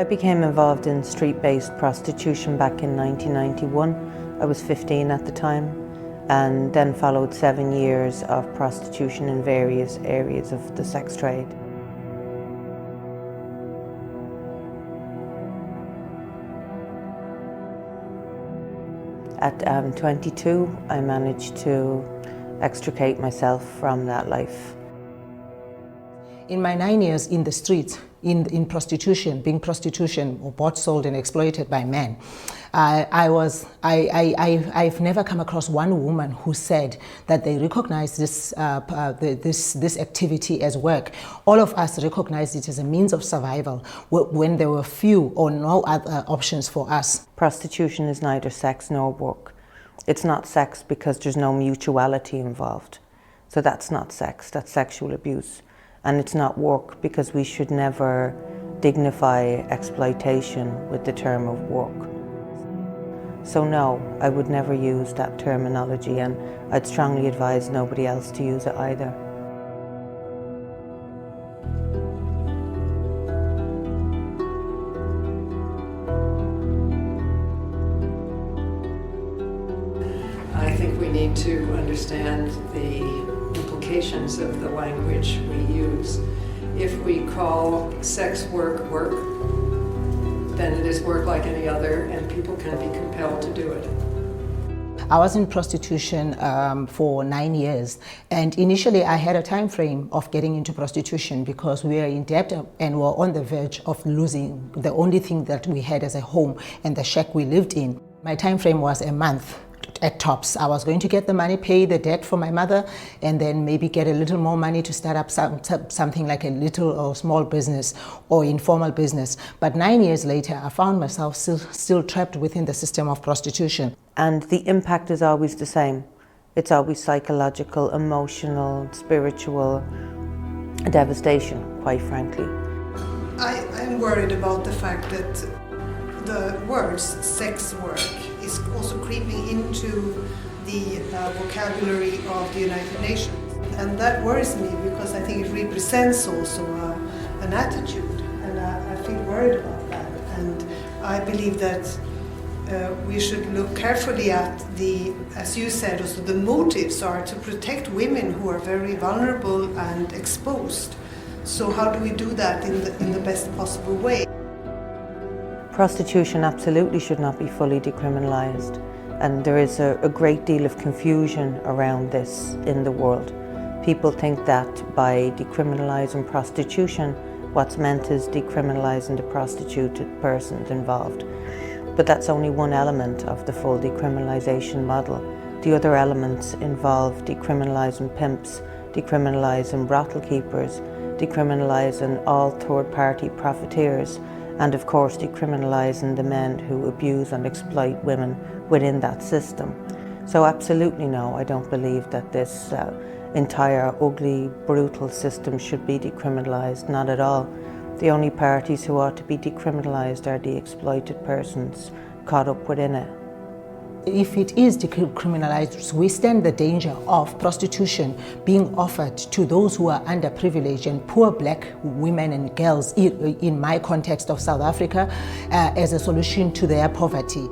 I became involved in street-based prostitution back in 1991. I was 15 at the time, and then followed 7 years of prostitution in various areas of the sex trade. At 22, I managed to extricate myself from that life. In my 9 years in the streets, in prostitution, being prostitution or bought, sold and exploited by men, I've never come across one woman who said that they recognize this activity as work. All of us recognized it as a means of survival when there were few or no other options for us. Prostitution is neither sex nor work. It's not sex because there's no mutuality involved. So that's not sex, that's sexual abuse. And it's not work because we should never dignify exploitation with the term of work. So no, I would never use that terminology, and I'd strongly advise nobody else to use it either. I think we need to understand the implications of the language we use. If we call sex work work, then it is work like any other, and people can be compelled to do it. I was in prostitution for 9 years, and initially I had a time frame of getting into prostitution because we were in debt and were on the verge of losing the only thing that we had as a home and the shack we lived in. My time frame was a month. At tops. I was going to get the money, pay the debt for my mother, and then maybe get a little more money to start up something like a little or small business or informal business. But 9 years later, I found myself still trapped within the system of prostitution. And the impact is always the same. It's always psychological, emotional, spiritual devastation, quite frankly. I'm worried about the fact that the words sex work is also creeping into the vocabulary of the United Nations. And that worries me because I think it represents also an attitude, and I feel worried about that. And I believe that we should look carefully at the, as you said, also the motives are to protect women who are very vulnerable and exposed. So how do we do that in the best possible way? Prostitution absolutely should not be fully decriminalised, and there is a great deal of confusion around this in the world. People think that by decriminalising prostitution, what's meant is decriminalising the prostituted persons involved. But that's only one element of the full decriminalisation model. The other elements involve decriminalising pimps, decriminalising brothel keepers, decriminalising all third-party profiteers, and of course decriminalising the men who abuse and exploit women within that system. So absolutely no, I don't believe that this entire ugly, brutal system should be decriminalised, not at all. The only parties who ought to be decriminalised are the exploited persons caught up within it. If it is decriminalized, we stand the danger of prostitution being offered to those who are underprivileged and poor black women and girls, in my context of South Africa, as a solution to their poverty.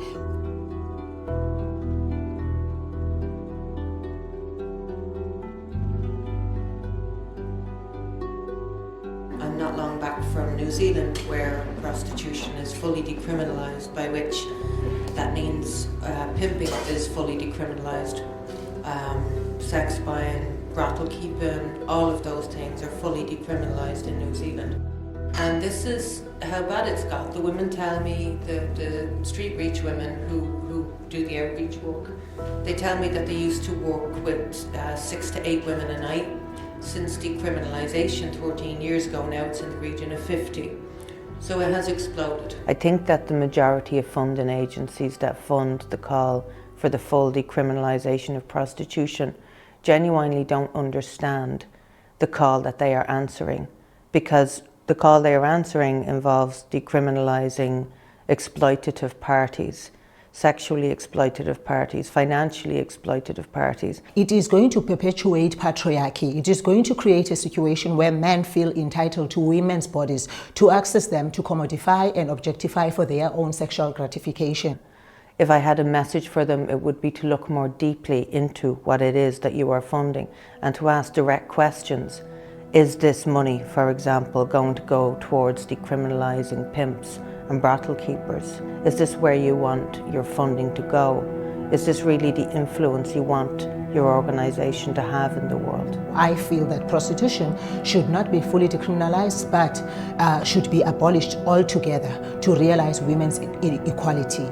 I'm not long back from New Zealand, where prostitution is fully decriminalised, by which that means pimping is fully decriminalised, sex buying, brothel keeping, all of those things are fully decriminalised in New Zealand. And this is how bad it's got. The women tell me, the street reach women who do the outreach work, they tell me that they used to work with 6 to 8 women a night. Since decriminalisation 13 years ago, now it's in the region of 50. So it has exploded. I think that the majority of funding agencies that fund the call for the full decriminalisation of prostitution genuinely don't understand the call that they are answering, because the call they are answering involves decriminalising exploitative parties. sexually exploitative parties, financially exploitative parties. It is going to perpetuate patriarchy. It is going to create a situation where men feel entitled to women's bodies, to access them, to commodify and objectify for their own sexual gratification. If I had a message for them, it would be to look more deeply into what it is that you are funding and to ask direct questions. Is this money, for example, going to go towards decriminalising pimps and brothel keepers? Is this where you want your funding to go? Is this really the influence you want your organisation to have in the world? I feel that prostitution should not be fully decriminalised, but should be abolished altogether to realise women's equality.